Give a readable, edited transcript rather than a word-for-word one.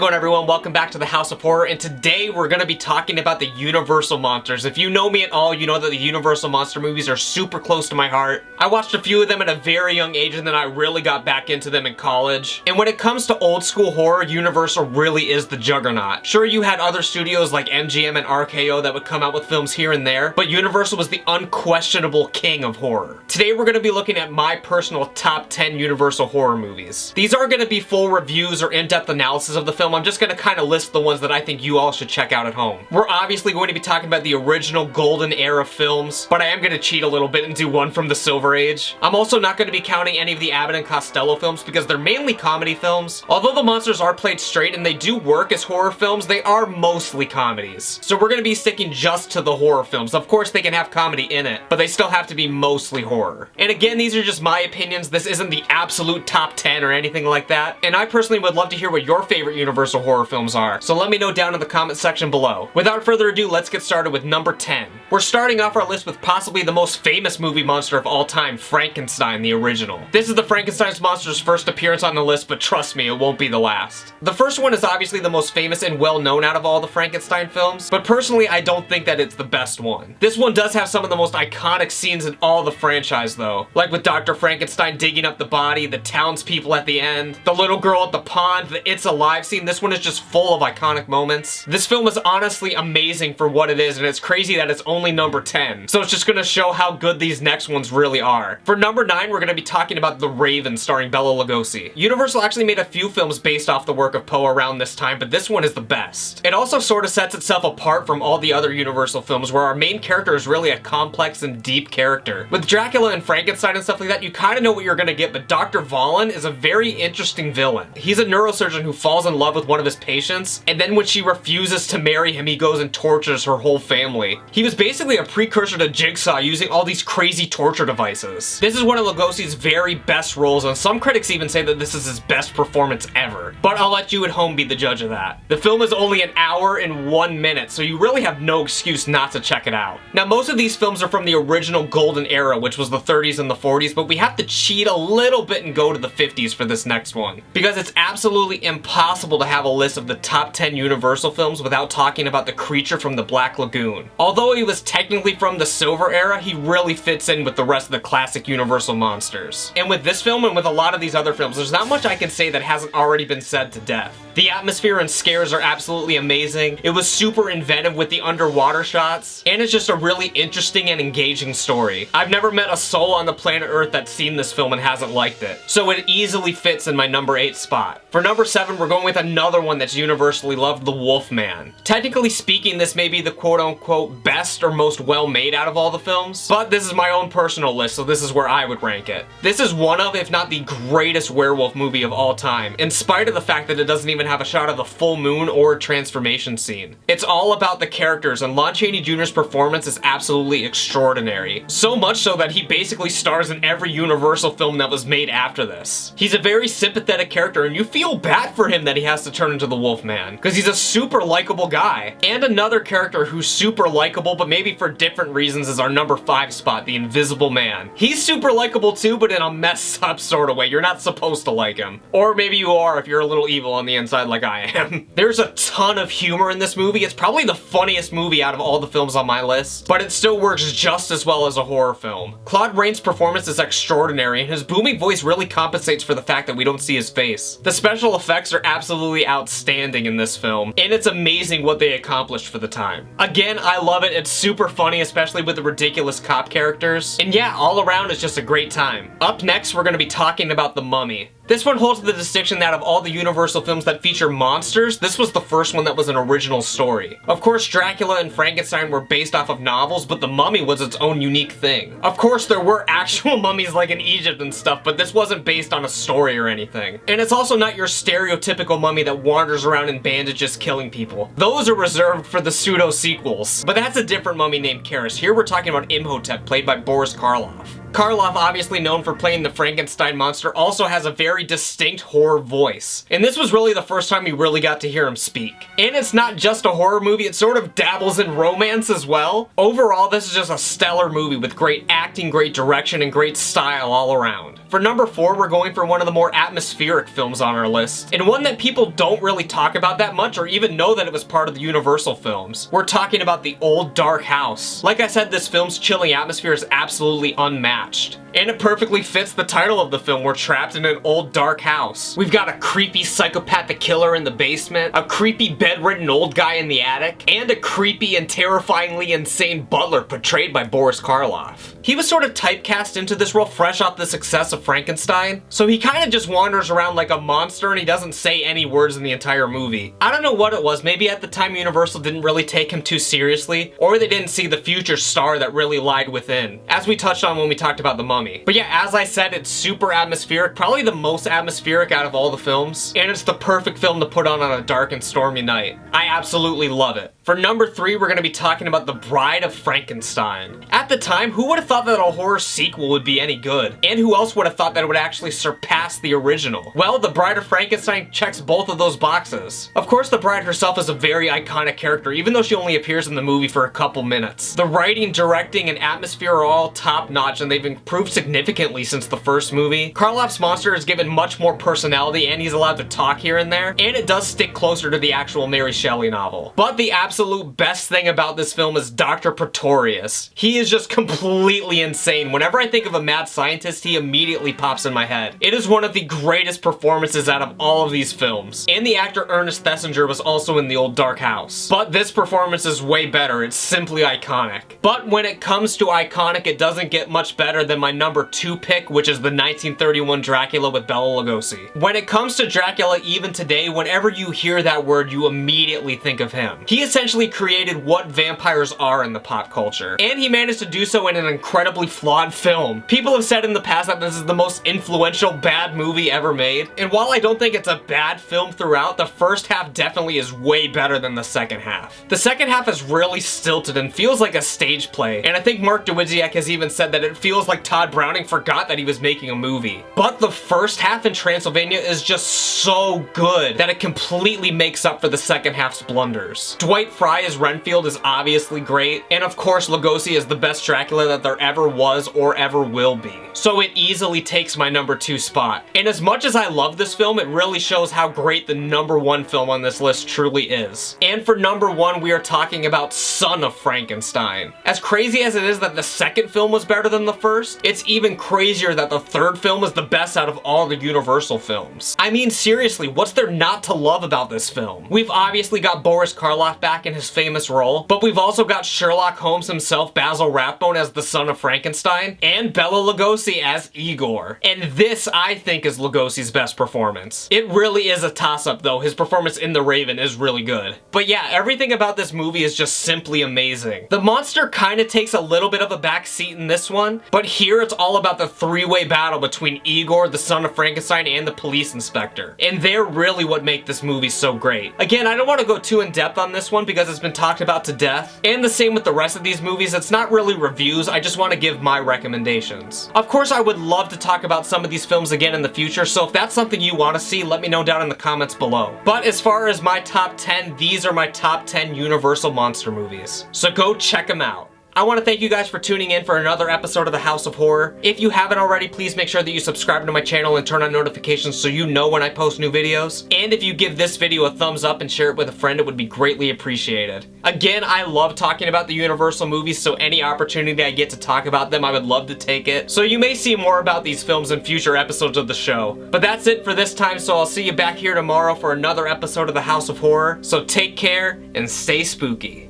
going, everyone? Welcome back to the House of Horror, and today we're going to be talking about the Universal monsters. If you know me at all, you know that the Universal monster movies are super close to my heart. I watched a few of them at a very young age, and then I really got back into them in college. And when it comes to old school horror, Universal really is the juggernaut. Sure, you had other studios like MGM and RKO that would come out with films here and there, but Universal was the unquestionable king of horror. Today we're going to be looking at my personal top 10 Universal horror movies. These aren't going to be full reviews or in-depth analysis of the film. I'm just going to kind of list the ones that I think you all should check out at home. We're obviously going to be talking about the original golden era films, but I am going to cheat a little bit and do one from the Silver Age. I'm also not going to be counting any of the Abbott and Costello films because they're mainly comedy films. Although the monsters are played straight and they do work as horror films, they are mostly comedies. So we're going to be sticking just to the horror films. Of course, they can have comedy in it, but they still have to be mostly horror. And again, these are just my opinions. This isn't the absolute top 10 or anything like that. And I personally would love to hear what your favorite Universal horror films are. So let me know down in the comment section below. Without further ado, let's get started with number 10. We're starting off our list with possibly the most famous movie monster of all time, Frankenstein, the original. This is the Frankenstein's monster's first appearance on the list, but trust me, it won't be the last. The first one is obviously the most famous and well-known out of all the Frankenstein films, but personally, I don't think that it's the best one. This one does have some of the most iconic scenes in all the franchise, though. Like with Dr. Frankenstein digging up the body, the townspeople at the end, the little girl at the pond, the It's Alive scene. This one is just full of iconic moments. This film is honestly amazing for what it is, and it's crazy that it's only number 10. So it's just gonna show how good these next ones really are. For number 9, we're gonna be talking about The Raven, starring Bela Lugosi. Universal actually made a few films based off the work of Poe around this time, but this one is the best. It also sort of sets itself apart from all the other Universal films, where our main character is really a complex and deep character. With Dracula and Frankenstein and stuff like that, you kind of know what you're gonna get, but Dr. Vahlen is a very interesting villain. He's a neurosurgeon who falls in love with one of his patients, and then when she refuses to marry him, he goes and tortures her whole family. He was basically a precursor to Jigsaw, using all these crazy torture devices. This is one of Lugosi's very best roles, and some critics even say that this is his best performance ever. But I'll let you at home be the judge of that. The film is only an hour and 1 minute, so you really have no excuse not to check it out. Now, most of these films are from the original golden era, which was the 30s and the 40s, but we have to cheat a little bit and go to the 50s for this next one, because it's absolutely impossible to have a list of the top 10 Universal films without talking about the creature from the Black Lagoon. Although he was technically from the Silver Era, he really fits in with the rest of the classic Universal monsters. And with this film and with a lot of these other films, there's not much I can say that hasn't already been said to death. The atmosphere and scares are absolutely amazing. It was super inventive with the underwater shots, and it's just a really interesting and engaging story. I've never met a soul on the planet Earth that's seen this film and hasn't liked it, so it easily fits in my number 8 spot. For number 7, we're going with another one that's universally loved, The Wolfman. Technically speaking, this may be the quote-unquote best or most well-made out of all the films, but this is my own personal list, so this is where I would rank it. This is one of, if not the greatest werewolf movie of all time, in spite of the fact that it doesn't even have a shot of the full moon or a transformation scene. It's all about the characters, and Lon Chaney Jr.'s performance is absolutely extraordinary. So much so that he basically stars in every Universal film that was made after this. He's a very sympathetic character, and you feel bad for him that he has to turn into the Wolfman, because he's a super likable guy. And another character who's super likable, but maybe for different reasons, is our number 5 spot, the Invisible Man. He's super likable too, but in a messed up sort of way. You're not supposed to like him. Or maybe you are if you're a little evil on the inside like I am. There's a ton of humor in this movie. It's probably the funniest movie out of all the films on my list, but it still works just as well as a horror film. Claude Rains' performance is extraordinary, and his booming voice really compensates for the fact that we don't see his face. The special effects are absolutely outstanding in this film, and it's amazing what they accomplished for the time. Again, I love it. It's super funny, especially with the ridiculous cop characters. And yeah, all around it's just a great time. Up next, we're going to be talking about The Mummy. This one holds the distinction that of all the Universal films that feature monsters, this was the first one that was an original story. Of course, Dracula and Frankenstein were based off of novels, but The Mummy was its own unique thing. Of course, there were actual mummies like in Egypt and stuff, but this wasn't based on a story or anything. And it's also not your stereotypical mummy that wanders around in bandages killing people. Those are reserved for the pseudo-sequels. But that's a different mummy named Karis. Here we're talking about Imhotep, played by Boris Karloff. Karloff, obviously known for playing the Frankenstein monster, also has a very distinct horror voice. And this was really the first time we really got to hear him speak. And it's not just a horror movie, it sort of dabbles in romance as well. Overall, this is just a stellar movie with great acting, great direction, and great style all around. For number 4, we're going for one of the more atmospheric films on our list, and one that people don't really talk about that much or even know that it was part of the Universal films. We're talking about The Old Dark House. Like I said, this film's chilling atmosphere is absolutely unmatched. And it perfectly fits the title of the film. We're trapped in an old dark house. We've got a creepy psychopathic killer in the basement, a creepy bedridden old guy in the attic, and a creepy and terrifyingly insane butler portrayed by Boris Karloff. He was sort of typecast into this role fresh off the success of Frankenstein, so he kind of just wanders around like a monster and he doesn't say any words in the entire movie. I don't know what it was, maybe at the time Universal didn't really take him too seriously, or they didn't see the future star that really lied within, as we touched on when we talked about The Mummy. But yeah, as I said, it's super atmospheric, probably the most atmospheric out of all the films, and it's the perfect film to put on a dark and stormy night. I absolutely love it. For number 3, we're going to be talking about The Bride of Frankenstein. At the time, who would have thought that a horror sequel would be any good? And who else would have thought that it would actually surpass the original? Well, The Bride of Frankenstein checks both of those boxes. Of course, the bride herself is a very iconic character, even though she only appears in the movie for a couple minutes. The writing, directing, and atmosphere are all top-notch, and they've improved significantly since the first movie. Karloff's monster is given much more personality, and he's allowed to talk here and there, and it does stick closer to the actual Mary Shelley novel. But the absolute best thing about this film is Dr. Pretorius. He is just completely insane. Whenever I think of a mad scientist, he immediately pops in my head. It is one of the greatest performances out of all of these films. And the actor Ernest Thesiger was also in The Old Dark House. But this performance is way better. It's simply iconic. But when it comes to iconic, it doesn't get much better than my number 2 pick, which is the 1931 Dracula with Bela Lugosi. When it comes to Dracula, even today, whenever you hear that word, you immediately think of him. He essentially created what vampires are in the pop culture, and he managed to do so in an incredibly flawed film. People have said in the past that this is the most influential bad movie ever made, and while I don't think it's a bad film throughout, the first half definitely is way better than the second half. The second half is really stilted and feels like a stage play, and I think Mark Dawidziak has even said that it feels like Todd Browning forgot that he was making a movie. But the first half in Transylvania is just so good that it completely makes up for the second half's blunders. Dwight Fry as Renfield is obviously great, and of course Lugosi is the best Dracula that there ever was or ever will be. So it easily takes my number 2 spot. And as much as I love this film, it really shows how great the number 1 film on this list truly is. And for number 1, we are talking about Son of Frankenstein. As crazy as it is that the second film was better than the first, it's even crazier that the third film is the best out of all the Universal films. I mean, seriously, what's there not to love about this film? We've obviously got Boris Karloff back in his famous role, but we've also got Sherlock Holmes himself, Basil Rathbone, as the Son of Frankenstein, and Bela Lugosi as Igor. And this, I think, is Lugosi's best performance. It really is a toss-up, though. His performance in The Raven is really good. But yeah, everything about this movie is just simply amazing. The monster kind of takes a little bit of a back seat in this one, but here it's all about the three-way battle between Igor, the Son of Frankenstein, and the police inspector. And they're really what make this movie so great. Again, I don't want to go too in-depth on this one because it's been talked about to death. And the same with the rest of these movies, it's not really reviews, I just want to give my recommendations. Of course, I would love to talk about some of these films again in the future, so if that's something you want to see, let me know down in the comments below. But as far as my top 10, these are my top 10 Universal monster movies. So go check them out. I want to thank you guys for tuning in for another episode of the House of Horror. If you haven't already, please make sure that you subscribe to my channel and turn on notifications so you know when I post new videos. And if you give this video a thumbs up and share it with a friend, it would be greatly appreciated. Again, I love talking about the Universal movies, so any opportunity I get to talk about them, I would love to take it. So you may see more about these films in future episodes of the show. But that's it for this time, so I'll see you back here tomorrow for another episode of the House of Horror. So take care and stay spooky.